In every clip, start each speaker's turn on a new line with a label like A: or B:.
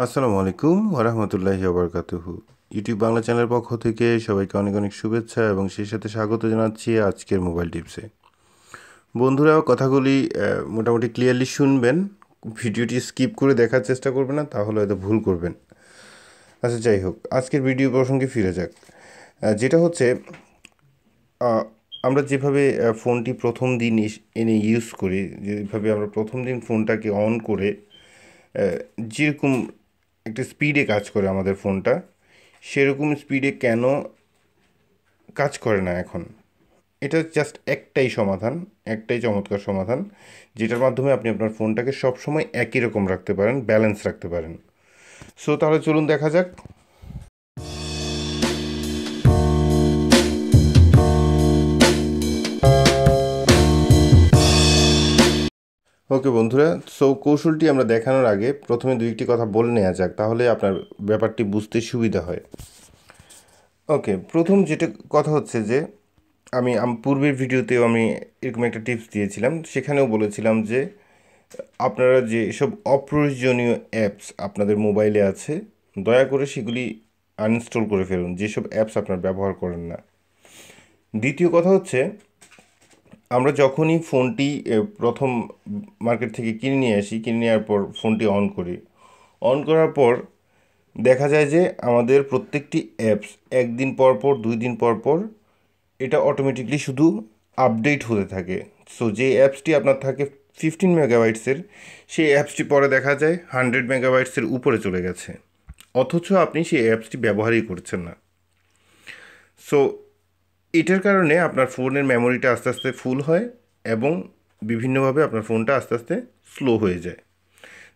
A: আসসালামু আলাইকুম ওরহমতুল্লাহি ওবরকাতুহু। ইউটিউব বাংলা চ্যানেলের পক্ষ থেকে সবাইকে অনেক অনেক শুভেচ্ছা এবং সেই সাথে স্বাগত জানাচ্ছি আজকের মোবাইল টিপসে। বন্ধুরা, কথাগুলি মোটামুটি ক্লিয়ারলি শুনবেন, ভিডিওটি স্কিপ করে দেখার চেষ্টা করবেন না, তাহলে হয়তো ভুল করবেন। আচ্ছা, যাই হোক, আজকের ভিডিও প্রসঙ্গে ফিরে যাক। যেটা হচ্ছে, আমরা যেভাবে ফোনটি প্রথম দিন এনে ইউজ করি, যেভাবে আমরা প্রথম দিন ফোনটাকে অন করে যেরকম একটা স্পিডে কাজ করে আমাদের ফোনটা, সেরকম স্পিডে কেন কাজ করে না এখন? এটা জাস্ট একটাই সমাধান, একটাই চমৎকার সমাধান, যেটার মাধ্যমে আপনি আপনার ফোনটাকে সবসময় একই রকম রাখতে পারেন, ব্যালেন্স রাখতে পারেন। সো তাহলে চলুন দেখা যাক। ওকে বন্ধুরা, সো কৌশলটি আমরা দেখানোর আগে প্রথমে দুই একটি কথা বলে নেওয়া যাক, তাহলে আপনার ব্যাপারটি বুঝতে সুবিধা হয়। ওকে, প্রথম যেটা কথা হচ্ছে যে আমি পূর্বের ভিডিওতেও আমি এরকম একটা টিপস দিয়েছিলাম, সেখানেও বলেছিলাম যে আপনারা যে সব অপ্রয়োজনীয় অ্যাপস আপনাদের মোবাইলে আছে, দয়া করে সেগুলি আনইনস্টল করে ফেলুন, যেসব অ্যাপস আপনার ব্যবহার করেন না। দ্বিতীয় কথা হচ্ছে, আমরা যখনই ফোনটি প্রথম মার্কেট থেকে কিনে নিয়ে আসি, কিনে নেওয়ার পর ফোনটি অন করি, অন করার পর দেখা যায় যে আমাদের প্রত্যেকটি অ্যাপস একদিন পর পর, 2 দিন পর পর এটা অটোমেটিকলি শুধু আপডেট হতে থাকে। সো যে অ্যাপসটি আপনার থাকে 15 মেগাবাইটসের, সেই অ্যাপসটি পরে দেখা যায় 100 মেগাবাইটসের উপরে চলে গেছে, অথচ আপনি সেই অ্যাপসটি ব্যবহারই করছেন না। সো এটার কারণে আপনার ফোনের মেমোরিটা আস্তে আস্তে ফুল হয় এবং বিভিন্নভাবে আপনার ফোনটা আস্তে আস্তে স্লো হয়ে যায়।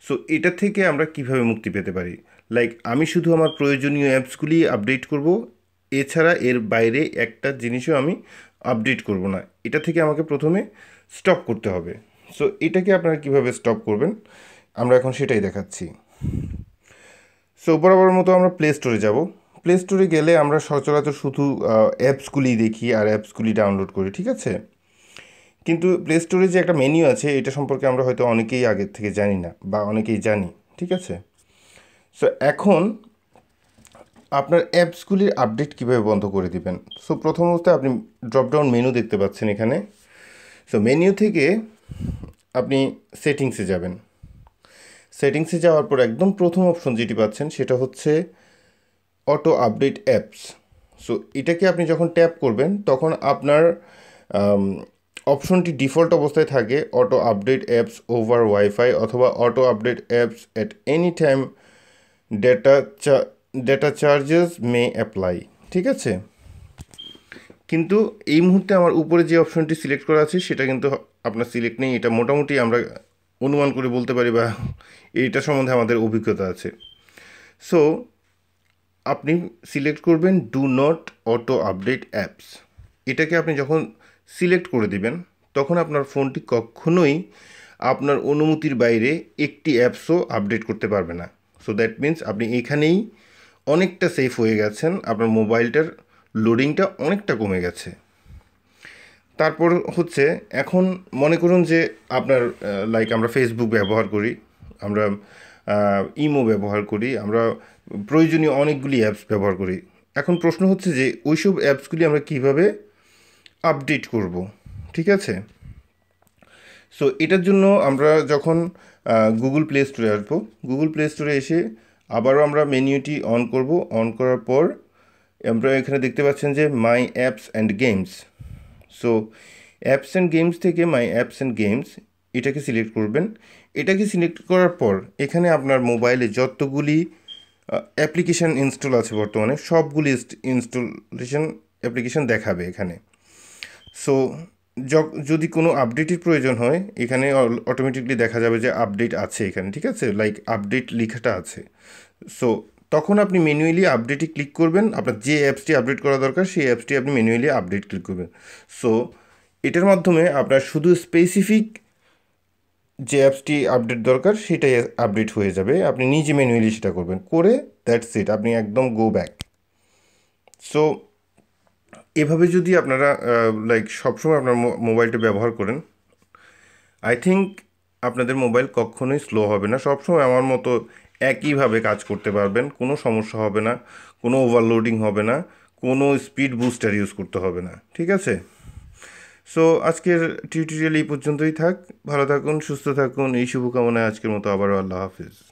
A: সো এটা থেকে আমরা কিভাবে মুক্তি পেতে পারি? লাইক, আমি শুধু আমার প্রয়োজনীয় অ্যাপসগুলি আপডেট করব, এছাড়া এর বাইরে একটা জিনিসও আমি আপডেট করব না। এটা থেকে আমাকে প্রথমে স্টপ করতে হবে। সো এটাকে আপনারা কিভাবে স্টপ করবেন, আমরা এখন সেটাই দেখাচ্ছি। সো বরাবর মতো আমরা প্লে স্টোরে যাব। প্লে স্টোরে গেলে আমরা সচরাচর শুধু অ্যাপসগুলি দেখি আর অ্যাপসগুলি ডাউনলোড করি, ঠিক আছে? কিন্তু প্লে স্টোরে যে একটা মেনু আছে, এটা সম্পর্কে আমরা হয়তো অনেকেই আগের থেকে জানি না, বা অনেকেই জানি, ঠিক আছে? সো এখন আপনার অ্যাপসগুলির আপডেট কীভাবে বন্ধ করে দিবেন? সো প্রথম অবস্থায় আপনি ড্রপডাউন মেনু দেখতে পাচ্ছেন এখানে। সো মেনু থেকে আপনি সেটিংসে যাবেন। সেটিংসে যাওয়ার পর একদম প্রথম অপশন যেটি পাচ্ছেন সেটা হচ্ছে অটো আপডেট অ্যাপস। সো এটাকে আপনি যখন ট্যাপ করবেন তখন আপনার অপশনটি ডিফল্ট অবস্থায় থাকে auto update apps over wifi অথবা auto update apps at any time, data data charges may apply, ঠিক আছে? কিন্তু এই মুহূর্তে আমার উপরে যে অপশনটি সিলেক্ট করা আছে সেটা কিন্তু আপনার সিলেক্ট নেই। এটা মোটামুটি আমরা অনুমান করে বলতে পারি, বা এইটা সম্বন্ধে আমাদের অভিজ্ঞতা আছে। সো আপনি সিলেক্ট করবেন do not auto update apps. এটাকে আপনি যখন সিলেক্ট করে দিবেন তখন আপনার ফোনটি কখনোই আপনার অনুমতির বাইরে একটি অ্যাপসও আপডেট করতে পারবে না। সো দ্যাট মিন্স আপনি এখানেই অনেকটা সেফ হয়ে গেছেন, আপনার মোবাইলটার লোডিংটা অনেকটা কমে গেছে। তারপর হচ্ছে, এখন মনে করুন যে আপনার লাইক আমরা ফেসবুক ব্যবহার করি, আমরা ইমো ব্যবহার করি, আমরা প্রয়োজনীয় অনেকগুলি অ্যাপস ব্যবহার করি। এখন প্রশ্ন হচ্ছে যে ওইসব অ্যাপসগুলি আমরা কিভাবে আপডেট করব, ঠিক আছে? সো এটার জন্য আমরা যখন গুগল প্লে স্টোরে আসবো, গুগল প্লে স্টোরে এসে আবারও আমরা মেনুটি অন করব। অন করার পর আমরা এখানে দেখতে পাচ্ছেন যে my apps and games. So apps and games থেকে মাই অ্যাপস অ্যান্ড গেমস এটাকে সিলেক্ট করবেন। এটাকে সিলেক্ট করার পর এখানে আপনার মোবাইলে যতগুলি অ্যাপ্লিকেশান ইনস্টল আছে বর্তমানে সবগুলি ইনস্টলেশন অ্যাপ্লিকেশান দেখাবে এখানে। সো যদি কোনো আপডেটের প্রয়োজন হয় এখানে অটোমেটিকলি দেখা যাবে যে আপডেট আছে এখানে, ঠিক আছে? লাইক আপডেট লেখাটা আছে। সো তখন আপনি ম্যানুয়ালি আপডেটে ক্লিক করবেন, আপনার যে অ্যাপসটি আপডেট করা দরকার সেই অ্যাপসটি আপনি ম্যানুয়ালি আপডেট ক্লিক করবেন। সো এটার মাধ্যমে আপনার শুধু স্পেসিফিক যে অ্যাপসটি আপডেট দরকার সেটাই আপডেট হয়ে যাবে, আপনি নিজে ম্যানুয়ালি সেটা করবেন, করে দ্যাটস ইট, আপনি একদম গো ব্যাক। সো এভাবে যদি আপনারা লাইক সবসময় আপনার মোবাইলটা ব্যবহার করেন, আই থিঙ্ক আপনাদের মোবাইল কখনোই স্লো হবে না, সবসময় আমার মতো একইভাবে কাজ করতে পারবেন, কোনো সমস্যা হবে না, কোনো ওভারলোডিং হবে না, কোনো স্পিড বুস্টার ইউজ করতে হবে না। ঠিক আছে? সো আজকের টিউটোরিয়াল এই পর্যন্তই থাক। ভালো থাকুন, সুস্থ থাকুন, এই শুভকামনায় আজকের মতো আবারও আল্লাহ হাফিজ।